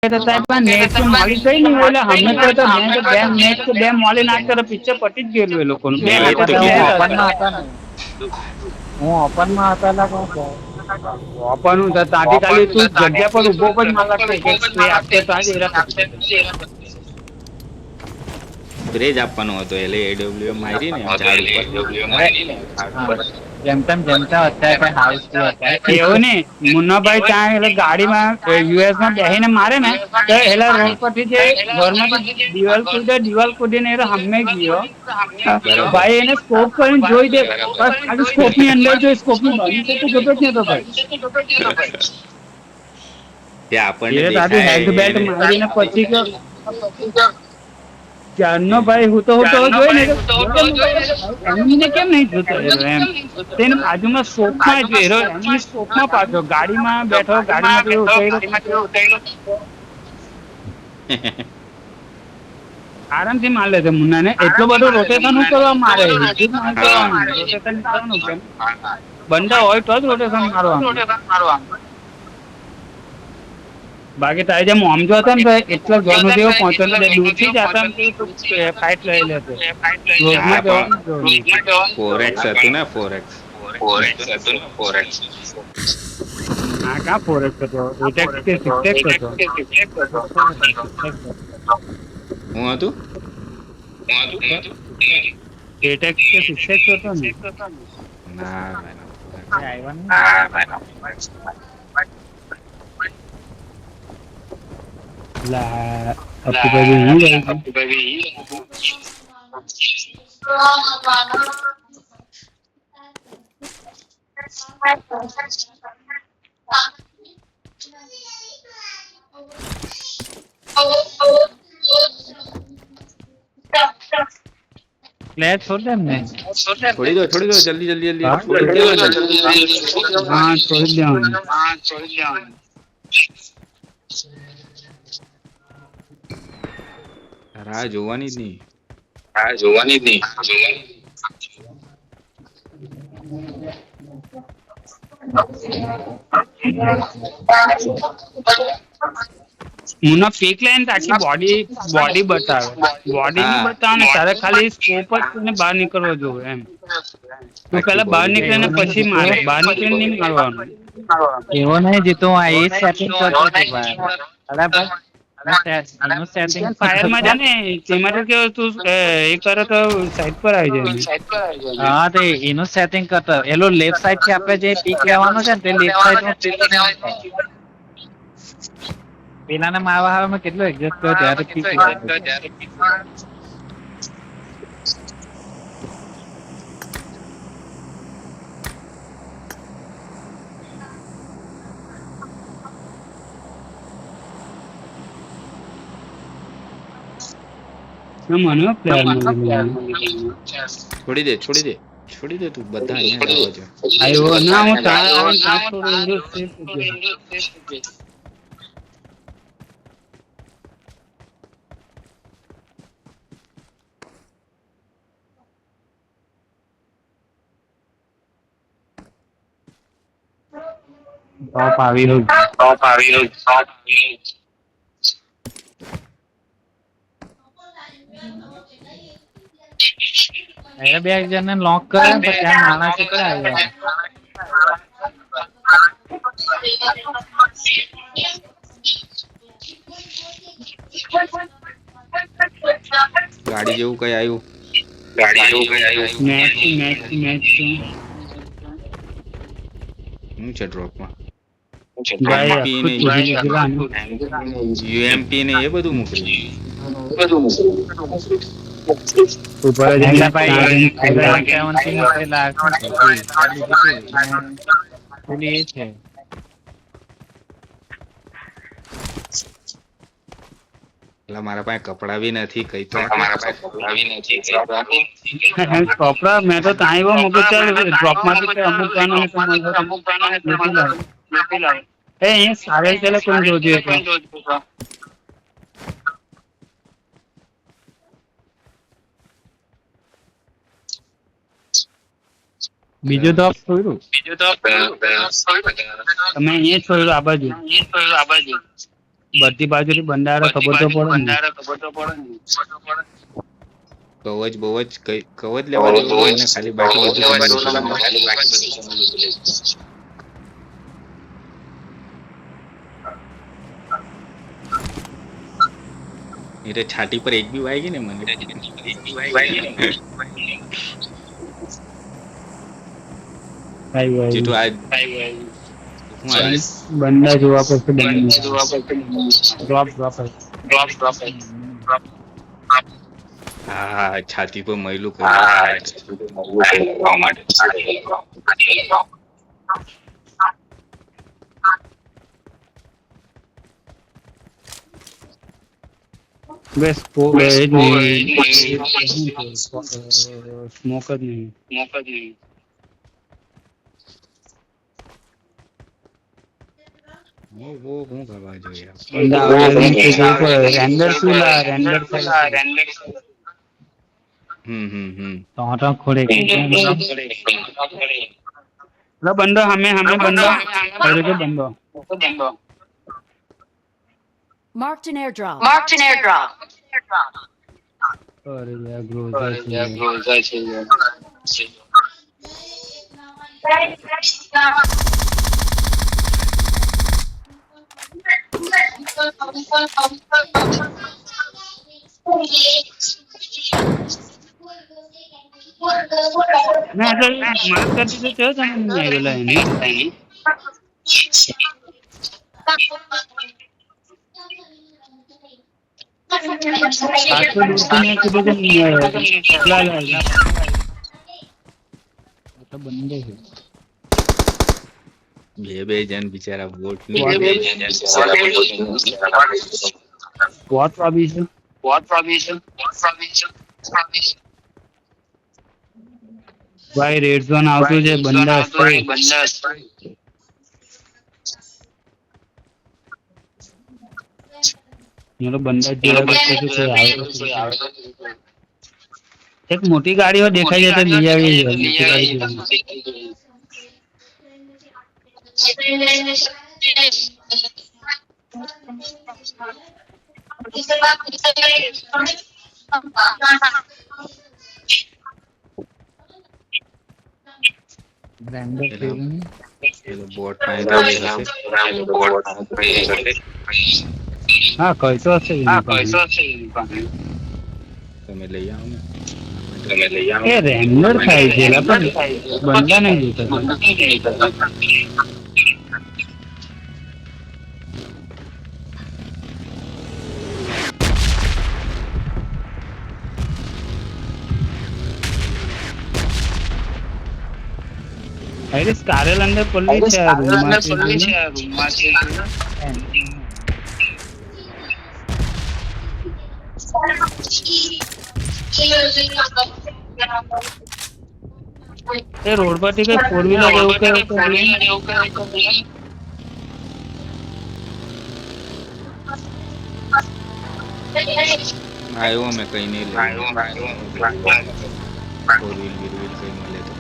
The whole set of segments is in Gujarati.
નેટ મોડી કઈ નઈ એટલે અમે તો નેટ બે મોડી નાખ પિક્ચર પટી જ ગયેલું એ લોકોનું બે એ તો બે હું હતા. ઓપનમાં હતા ને હું ઓપનમાં હતા ઓપન ત્યાંથી ખાલી તું જગ્યા પર ઉભો જ માર સ્પ્રે આપતો સ્પ્રે જ આપવાનો હતો એટલે એડબ્લ્યુ મારી ને ઝાડ ઉપર જેમ તેમ અત્યારે હાઉસ એવું નઈ મુન્નાભાઈ ત્યાં એટલે ગાડીમાં યુએસમાં બેસીને મારે ને તો એલા રોડ પરથી જે ઘર માંથી દિવાલ કૂદી ને સામે ગયો બરોબર ભાઈ એને સ્કોપ કરીને જોઈ દે ખાલી સ્કોપ ની અંદર જોઈ સ્કોપ ની બાજુ જોતો જ નતો ભાઈ તે આપણને એ તારી દેખાય હેલ્થ બેલ્ટ એને મારીને પછી ક્યારનો ભાઈ હું તો જોઈ ને એમને કેમ નહી જોતો એમ તેને બાજુમાં શોપમાં એની શોપમાં પાછો ગાડીમાં બેઠો ગાડીમાંથી ઉતર્યો આરામથી માર લે છે મુન્ના ને એટલો બધો રોટેશન કરવા મારે રોટેશન કરવાનું કેમ બંદા હોય તો જ રોટેશન મારવાનું બાકી તારી જેમ ઓમજો હતો ને તો એટલો ઘનો જેવો પહોંચો દૂર થી જતા ફાઈટ લઈ લેતો હા રોડમાં પણ જવાનું ફોરેક્સ હતું ને ફોરેક્સ હા કા ફોરેક્સ હતો હું હતું એટેક્સ કે સિક્સેક્સ હતો ને ના લા અપુભાઈ હું ગઈ પ્લેયર છોડ દે ને છોડી દો જલ્દી હા છોડી દેવાના છોડી દેવાનું રાહ જોવાની જ નહીં મુના પીક લાઈન આખી બોડી બતાવે બોડી ની હા બતાવે ને તારે ખાલી સ્કોપ જ ને બહાર નીકળવો જોઈએ એમ તું આખી પેલા બહાર બોડી નીકળે ને એવો પછી મારે બહાર નીકળીને નહીં મારવાનું એવો નહીં જીતો આ એ સેટિંગ કરતો હતો બરાબર એનું સેટિંગ ફાયરમાં જા ને તેમાં તો કેવું તું એ કરે તો સાઈડ પર આવી જાય હા તો એનું સેટિંગ કરતો એલો લેફ્ટ સાઈડ થી આપણે જે પીક લેવાનું છે ને તે લેફ્ટ સાઈડ નું પીક પેલા ને મારવા આવે મેં કેટલું એડજસ્ટ કર્યો ત્યારે પીક મને પ્લેયર છોડી દે તું બધા અહીંયા જ આવો છો આવ્યો ના હું ટોપ આવી રહ્યું એ બે જણને લોક કરે તો ત્યાં માણસ કેટલા આવ્યા ગાડી જેવું કઈ આવ્યું મેચ શું છે ડ્રોપમાં ભાઈ એમપી ને યુએમપી ને એ બધું મોકલ્યું ઉપર જ ભાઈ 70 લાખ છે એટલે મારા પાસે કપડા બી નથી કઈ તો કપડા મેં તો ત્યાં એવો મૂકી ચાલ ડ્રોપ માંથી અમુક એ અહીંયા સારે ચાલે કોઈ જોજો બીજું તો છોડ્યું તમે અહીંયા છોડ્યું આ બાજુ બધી બાજુથી બંડારો ખબર તો પડે ને. કવચ બવચ કવચ લેવા જેવું નહીં ને ખાલી બાકી બધું તમે લૂંટી લીધું. એટલે છાતી પર એક બી વાગી ને મને. જેટલું આ હું આવીશ. બંડા જોવા પડશે ડ્રોપ હા છાતી પર મયલું કરવા માટે. બસ સ્મોક જ નહીં. वो હું કરવા જોઈએ રેન્ડર શું લા રેન્ડર તો ખોડે બંદો હમે બંદો બંદો Marked an airdrop. અરે યાર ગ્રોઝર છે. ના તો માફ કરતી તો ચો તમે આવેલા એને આટલું દૂરથી મેં કીધું કે લા તો બંધ છે. બે જણ બિચારા બોટ बहुत प्रोविजन भाई रेड जोन આવતું છે બંદા મેરો બંદા જેવા કરતો છે આવે એક મોટી ગાડીઓ દેખાય છે તો લઈ આવી બોટ હા કઈસો હશે તમે લઈ આવો ને. એ રેન્ડર થાય છે પણ બંદા નહીં જોતા अरे स्कारल अंदर पल्ली છે આ રૂમમાંથી એ રોડ પરથી કઈ 4 વ્હીલર એવું કરે તો આવ્યો મેં કઈ નહીં લઈ ફોર વ્હીલ કઈ મળે તો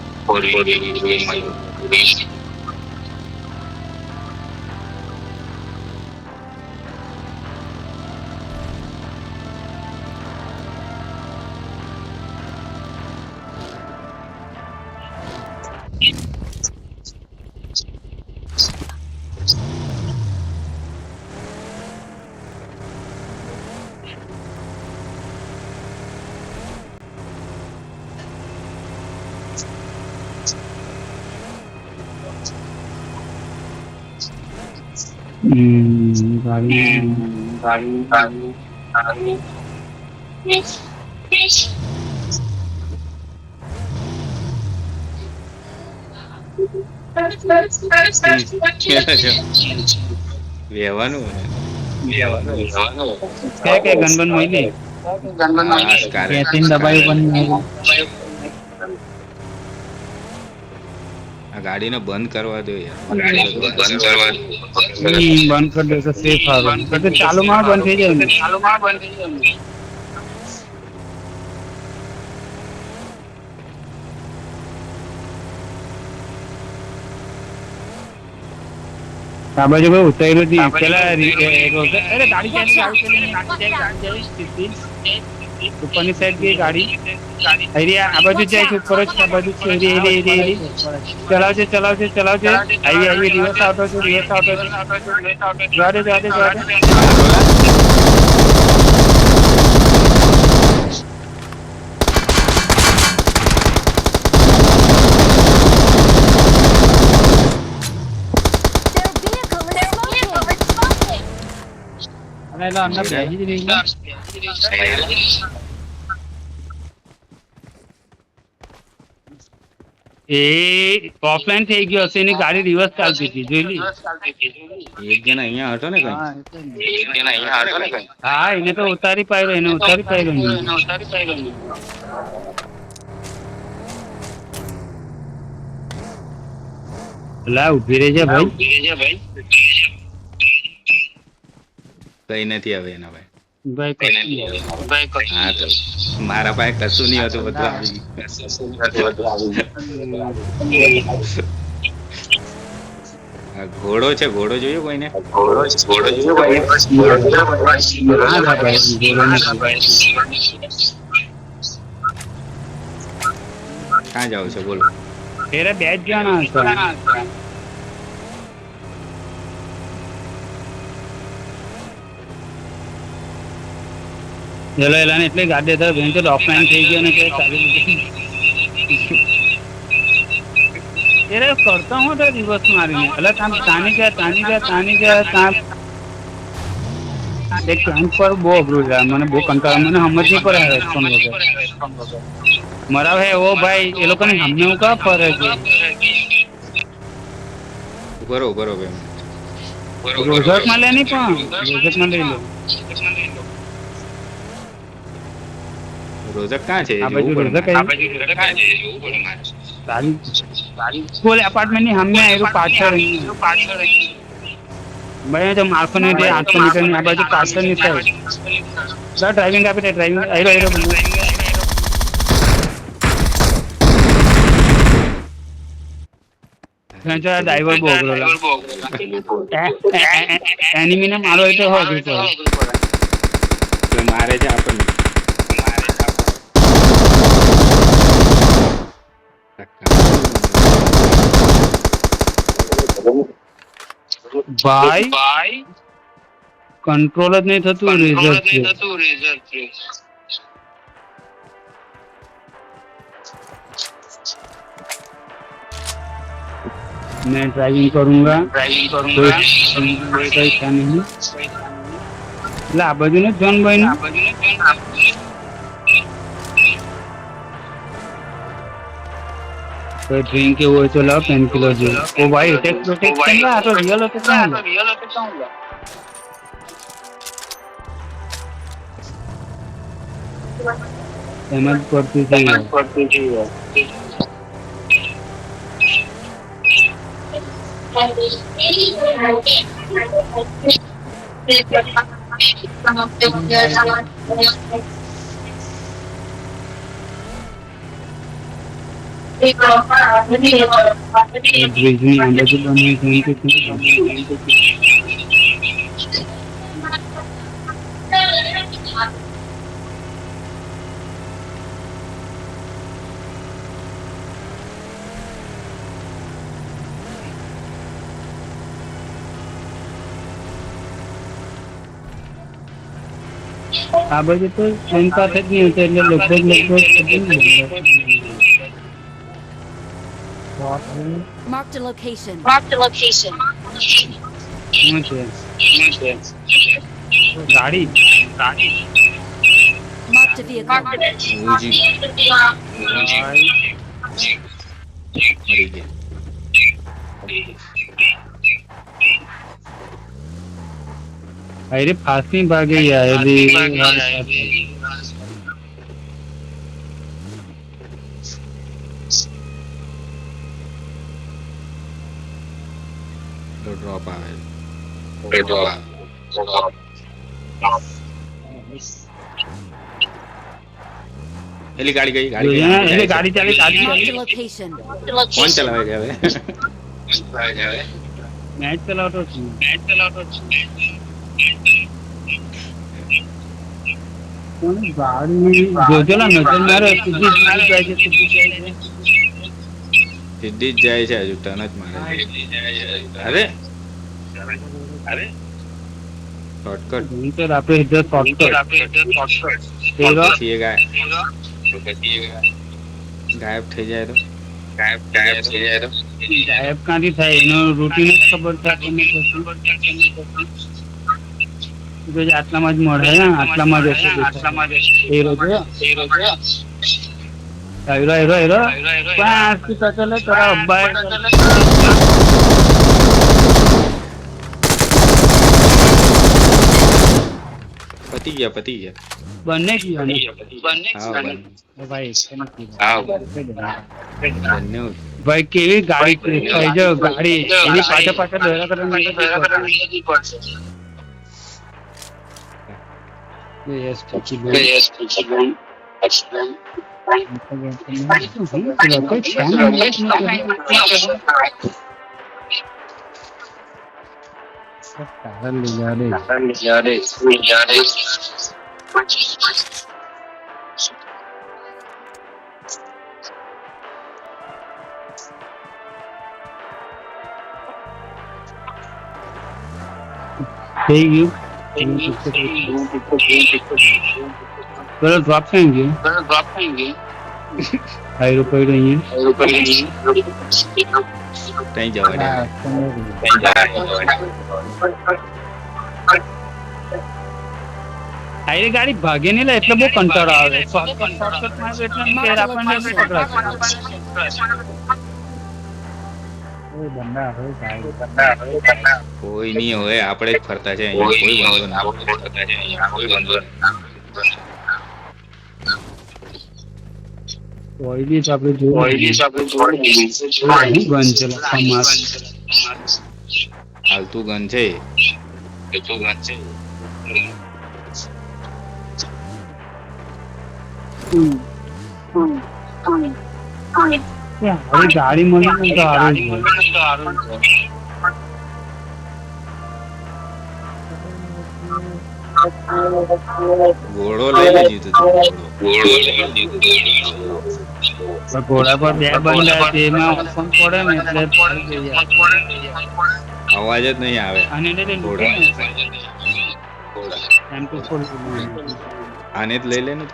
રહેવાનું કે ગનબન મળી કેટિન દબાયું પણ આ ગાડીને બંધ કરવા દો યાર. બંધ કરી દે તો સેફ આવે તો ચાલુ માં બંધ થઈ જાય ને આ બાજુ કોઈ ઉતાર્યું નથી પેલા અરે ગાડી ચાલી સીધી ઉપરની સાઈડ ગઈ ગાડી આ બાજુ જાય છે ઉપર જ આ બાજુ છે ચલાવજે આવી રિવર્સ આવતો છે જવા દે Their vehicle is smoking. અને એલા અંદર બેસી જ રહી છે. એ ઓફલાઈન થઈ ગયો હશે એની ગાડી રિવર્સ ચાલતી હતી જોઈ લી એક જણ અહીંયા હતો ને કઈ હા, એટલે જ ને. હા એને તો ઉતારી પાડ્યો લા ઉભી રહેજે ભાઈ કઈ નથી હવે એના ભાઈ ભાઈ હા તો મારા પાસે કશું નહીં હતું બધું આવી ગયું. આ ઘોડો છે ઘોડો જોયો કોઈને ક્યાં જાવ છો બોલો તેરે બે જ જણા હતા એલાને એટલે ગાડી હતા બેન તો ઓફલાઈન થઈ ગયો ને કે ચાલી લીધી તેરે કરતો હું તો દિવસ મારીને એટલે તાની ગયા એક કેમ્પ પર બહુ અઘરું છે મને બહુ કંટાળો મને સમજ નહીં પડે રેસ્પોન્ડ વગર મરાવે એવો ભાઈ એ લોકોને સામે હું કા ફરે છે બરોબર રોઝકમાં લે નહીં પણ રોઝકમાં લઈ લો રોજક ક્યાં છે આ બાજુ રોઝક બોલ એપાર્ટમેન્ટ ની સામે આવ્યું પાછળ ભાઈ તો મારખો ને 800 મીટર ની આ બાજુ પાછળ ની સાઈડ ડ્રાઇવિંગ આપી દે ડ્રાઇવિંગ આયરો ડ્રાઈવર બહુ અઘરો એનિમી ને મારો એટલે હોય મારે છે આપણને ભાઈ કંટ્રોલ જ નહીં થતું રિઝલ્ટ मैं ड्राइविंग करूंगा कोई क्या नहीं એટલે આ બાજુ ને જોન ભાઈ નું કોઈ ડ્રિંક કેવું હોય તો લાવ પેન કિલર જેવું ઓ ભાઈ ટેક પ્રોટેક્શન ના આ તો રિયલ હતો કામ એમ જ પડતી થઈ બ્રિજની આ બાજુ બની આ બાજુ તો ટ્રેન પાસે જ નહીં હતું એટલે લગભગ Marked a location. શું છે ગાડી Marked a vehicle. મરી ગયા अरे फांसी भागे आएली તો ડ્રોપ આવે એલી ગાડી ગઈ એટલે ગાડી ચાલી Marked a location. કોણ ચલાવે છે હવે મેચ ચલાવતો છું. કોણ ગાડી જોજો લા નજર મારો સીધી સીધી જાય છે, સીધી જાય છે. સીધી જ જાય છે હજુ ટર્ન જ મારે છે. અરે શોર્ટકટ હું તો આપણે ઇધર શોર્ટકટ તેરો પછી એ ગાયબ થઈ જાય તો ગાયબ ક્યાંથી થાય એનો રૂટીન જ ખબર થાય તમને પછી તો આટલામાં જ મળે ને આટલામાં જ હશે તેરો જો હીરો પાંચ ટકા તારા અબ્બાએ પતી ગયા બંને કીધું હા ભાઈ બંને ભાઈ કેવી ગાડી થઈ જો ગાડી એની પાછળ દોરા થઈ ગયું બરો ડ્રોપ થઈ ગયું હાઈરો પડ્યો અહીંયા ત્યાં જવા દે આયરી ગાડી ભાગે નહીં લે એટલે બહુ કંટાળો આવે શોર્ટકટ માં એટલે ફેર આપણને બી પકડાય કોઈ નહીં હોય આપણે જ ફરતા છે અહીંયા કોઈ વાંધો કોઈ બી તો આપણે જોઈ ગન છે સમાસ હાલતું ગન છે હવે ગાડી મળી ને તો સારું છે ઘોડો લઈ લેજો તો ઘોડા પર બે બંદા તેમાં ઓપન પડે ને એટલે અવાજ જ નહીં આવે અને એટલે ઘોડા એમ તો ફોર આને જ લઈ લે ને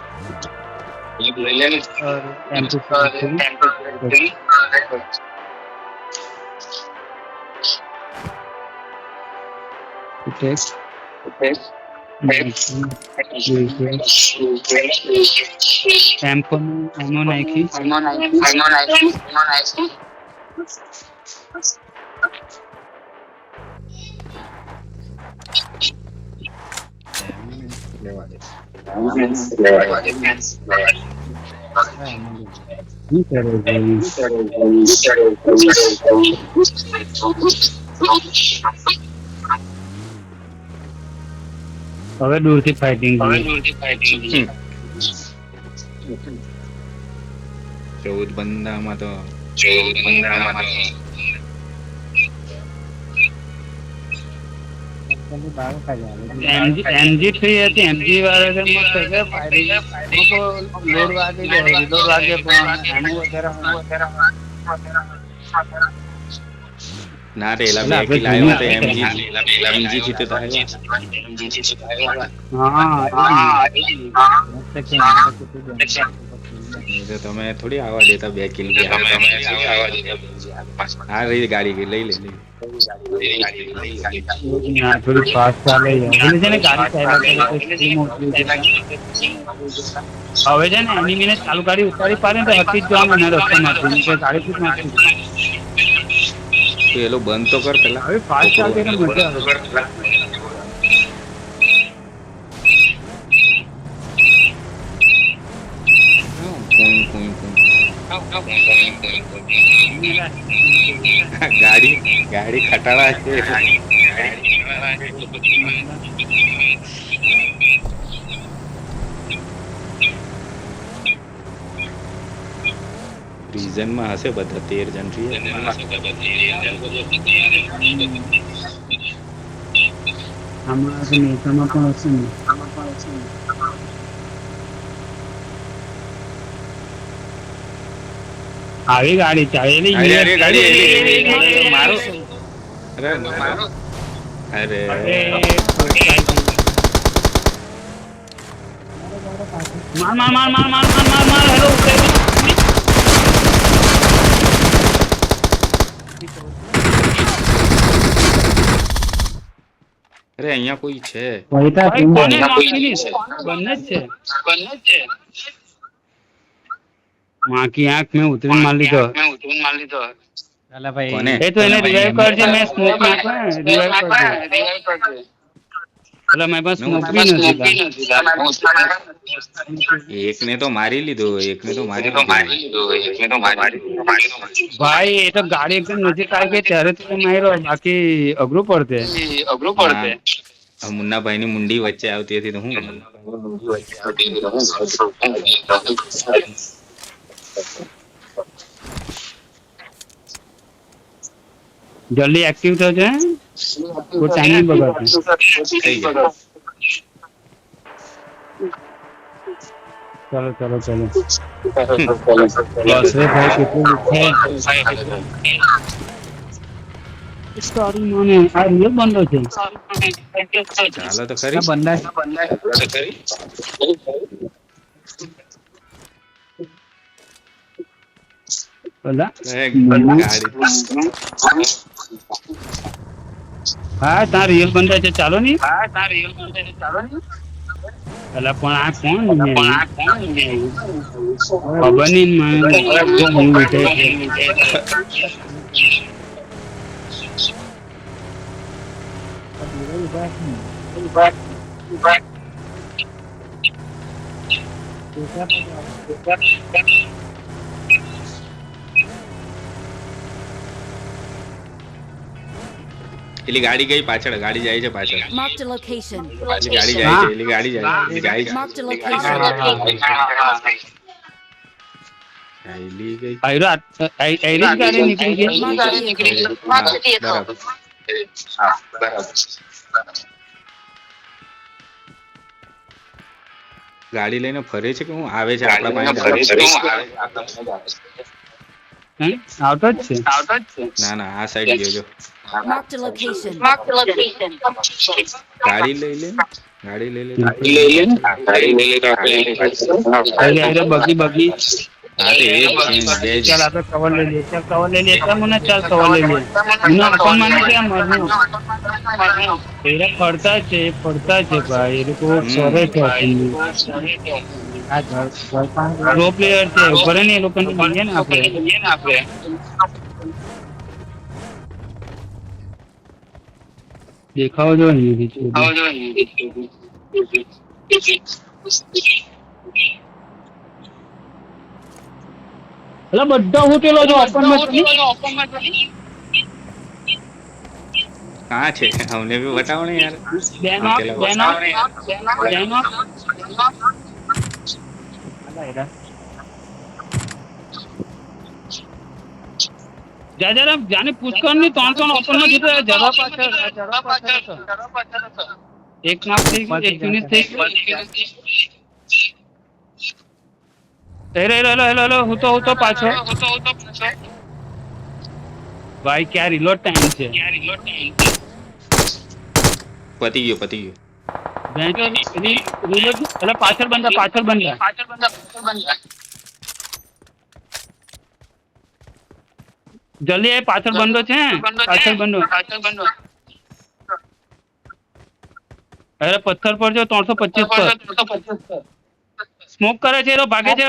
એમ તો ફોર ટેક્સ્ટ ટેમ્પો એનો નાખી હવે દૂરથી ફાઇટિંગ 14 બંદામાં તો એમજી થઈ હતી એમજી વાળા મસ્ત છે ફાઇટિંગ લોડ વાગે પણ આનું વધારે ના રે એલા બે કિલ આવ્યો તો એમજી થી તો થાય તો તમે થોડી આવવા દેતા બે કિલ આ રહી ગાડી લઈ લે થોડી ફાસ્ટ ચાલે છે ને ગાડી હવે છે ને એનિમીને ચાલુ ગાડી ઉતારી પાડે ને તો હકી જ જવાનું ને રસ્તામાંથી ગાડી જ નાખી પેલો બંધ તો કર પેલા હવે ફાસ્ટ ચાલતી એટલે મજા આવે ગાડી ખટાડા છે જનમાં હશે બધા 13 જણ છીએ આમાં તો નેતામાં પણ હશે ને આવી ગાડી ચાલેલી અરે ગાડી મારો અરે માર હેલો અરે અહીંયા કોઈ છે બંને જ છે माँ की आंख में उतरीन मार ली तो ચાલા ભાઈ કોને? એ તો એને રિવાइव કરજે મેં સ્મોક નાખ્યો ને રિવાइव કરજે એટલે મેં બસ સ્મોક બી નથી એકને તો મારી લીધો ભાઈ એ તો ગાડી એકદમ નજીક આવી ગઈ ત્યારે તો માર્યો બાકી અઘરું પડતે હા, મુન્નાભાઈ ની મુંડી વચ્ચે આવતી હતી તો હું जल्दी एक्टिव तो जाए वो टाइम नहीं बगाते થઈ ગયા चलो चलो चलो बस रे भाई कितने है स्टोरी माने आ रियल बंदो छे ચાલો તો ખરી બંદા बोला ગાડી हाँ ता रियल बंदा छे चालो नहीं अला पण आ कोण खबर नहीं मैं बैठे એલી ગાડી ગઈ પાછળ ગાડી જાય છે પાછળ Marked a location. એલી ગાડી જાય છે એલી ગાડી જાય છે Marked a location. એલી ગઈ आयरो आयरिश गाड़ी निकली गई Marked a vehicle. બરાબર ગાડી લઈને ફરે છે કે હું આવે છે આપણા પાસે આવતો જ છે ના ના આ સાઈડ ગયો જો Marked a location. ગાડી લઈ લે आयरो बगी बगी હા તો એ બે જ चल આપણે કવર લઈ લે ચલ કવર લઈ લે એટલે મને ચાલ કવર લઈ લે મને અપન માને કે મરનું એરા પડતા છે ભાઈ એ લોકો સોરે છે આ પ્રો પ્લેયર છે ઉપર ને એ લોકોને મળીએ ને આપણે દેખાવ જો નહીં એટલે બધા હોટેલો જો ઓપનમાં कहाँ छे हमने भी बताओ नहीं यार બેનો जा जरा जाने पूछ कर नहीं तोन ओपन में जीतो जरा पाछળ एक नाम થઈ ગયું એક ફિનિશ થઈ ગયું હેલો હું તો પાછો ભાઈ क्या रिलोड टाइम છે पति गयो रिलोड એટલે પાછળ બંધા જલ્દી એ પાછળ બંધો છે પાછળ બંધો અરે પથ્થર પર જો 325 પર સ્મોક કરે છે તો ભાગે છે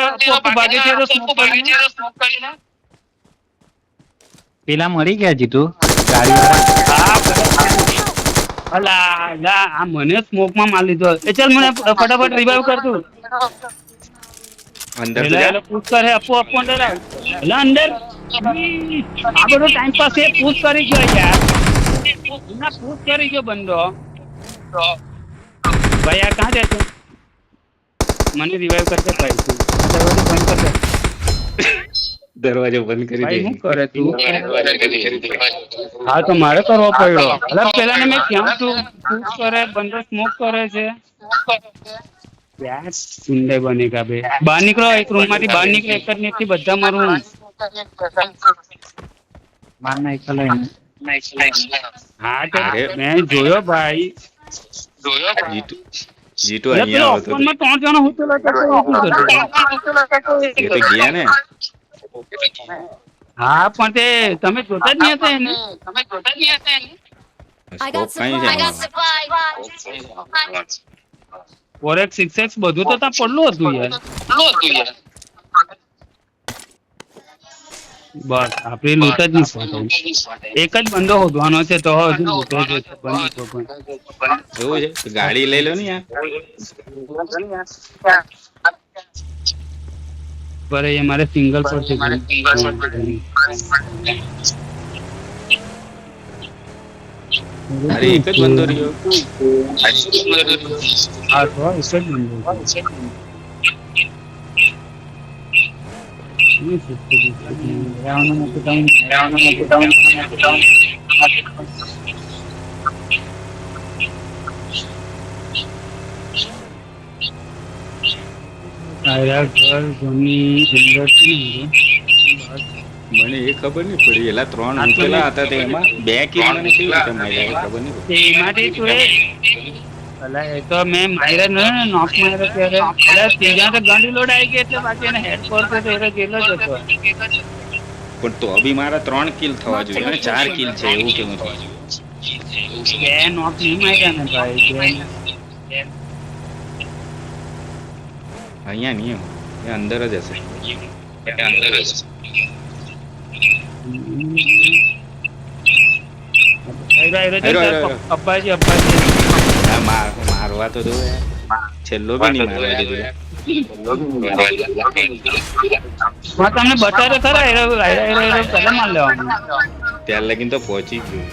તો સ્મોક કરીને પેલા મરી ગયા જીતુ ગાડી વાળા અલા આ મને સ્મોક માં માર લીધો એ ચાલ મને ફટાફટ રિવાઇવ કર તું अंदर तो जा એટલે પુશ કરે આપો અંદર એટલે અંદર આ બધો ટાઈમ પાસ એ પુશ કરી ગયો યાર ના પુશ કરી ગયો બંદો ભાઈ આ કહાં જાય છે મને રિવાઇવ કરતે ભાઈ તું દરવાજો બંધ કર દે દરવાજો બંધ કરી ભાઈ દે. શું કરે તું? હા તો મારે કરવો પડ્યો. અલા પેલા ને મેં ક્યાં તું push કરે બંદો સ્મોક કરે છે. યાર સુંદે બનેગા બે. બહાર નીકળો એક રૂમ માંથી બહાર નીકળો એક જ નથી બધા મારું. માર નાખ લઈને હા તો અરે. મેં જોયો ભાઈ. જીતુ જીતુ અલા અહીંયા પેલો આવતો હતો. ઓપનમાં 3 જણા હોટેલા તો શું કરતો? એ તો ગયા ને. હા પણ તે તમે જોતા જ નહીં હતા એને. I got સ્કોપ કઈ છે supplies. આમાં? 4x 6x બધું તો ત્યાં પડલું હતું યાર. બસ આપણી લૂંટ જ નહીં પડે. એક જ બંદો હોદવાનો છે તો હજુ લૂંટે છે બંધ તો પણ. એવું છે તો ગાડી લઈ લો ને યાર. પર એ મારે સિંગલ પર છે. અરે એક જ બંદો રહ્યો. હા તો એક જ બંદો છે. મને એ ખબર નહીં પડી એલા 3 મૂકેલા હતા તે એમાં 2 કિલ મને કેવી રીતે માર્યા ખબર નહીં પડી. એમાંથી તું અલા એ તો મેં માર્યા ને નોક માર્યો ત્યારે અલા ત્રીજા તો ગાંડી લોડ આવી ગઈ એટલે બાકી એને હેડ પર તો એ ગેલો જ હતો. પણ તો બી મારા 3 કિલ થવા જોઈએ ને 4 કિલ છે એવું કેવું થવા જોઈએ. બે નોક નહીં માર્યા ને ભાઈ બે. અહીંયા નહીં એ અંદર જ હશે. અબ્બાજી હા, મારવા તો દો યાર. છેલ્લો બી નહીં મારવા દીધો. તમને બતાવે ખરા પેલા માર લેવાનું. ત્યાર લગીન તો પહોંચી ગયું.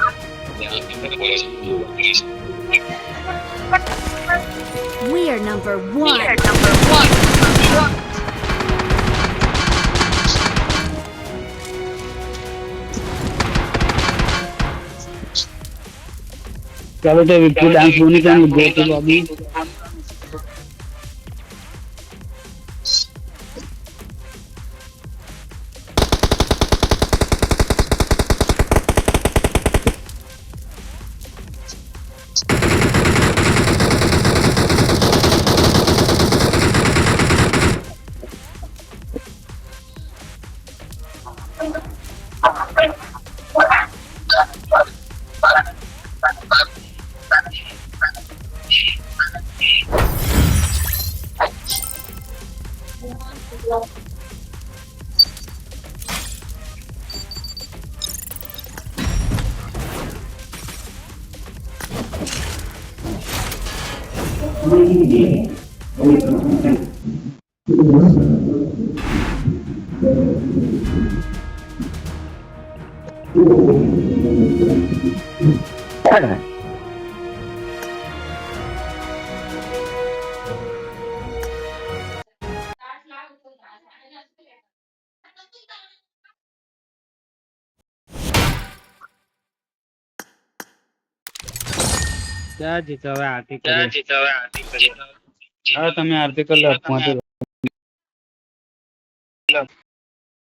We are number one. ચાલો તો વિક્ટરી ડાન્સ બોની કામ ગયો તો બાબી. ક્યાં જીતો હવે આરતી કરી. હા તમે આરતી કરી લો.